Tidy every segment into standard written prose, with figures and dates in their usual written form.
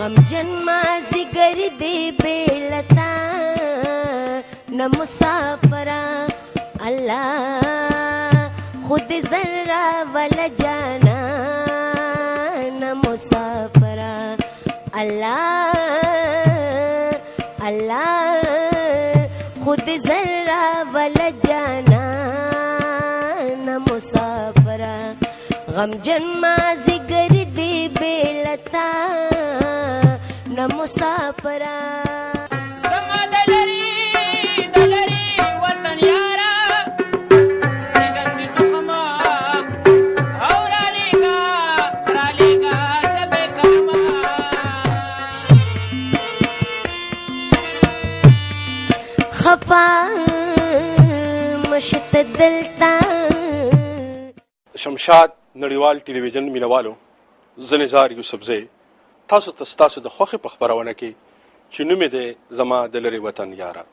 غمجن مازیګر دی بیلتا نه مسافره الله خود ذره ولا جانا نه مسافره الله خود ذره ولا جانا نه مسافره غمجن مازیګر دی بیلتا نه مسافره زما دلری وطن یارا دیدن تخما او رالیگا سبه کرما خفا مشت دلتا شمشاد نړیوال ټلویزیون مینوالو زه نزار یوسفزی تاسو ته ستاسو د خوښې په خپرونه کې چې نوم یې دی زما د لرې وطن یاره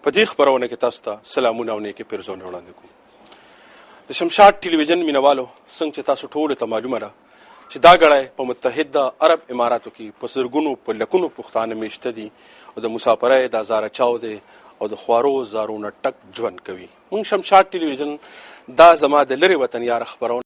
په دې خپرونه کې تاسو ته سلامونه او نیکې پیرزونه وړاندې کوم د شمشاد ټلویزیون مینوالو څنګه چې تاسو ټولو ته معلومه ده چې دا ګړی په متحده عرب اماراتو کې په زرګونو په لکونو پښتانه میشته دي او د مسافرۍ دا زاره چاو دی او د خوارو زارونه ټک ژوند کوي موږ شمشاد ټلویزیون دا زما د لرې وطن یاره خپرونه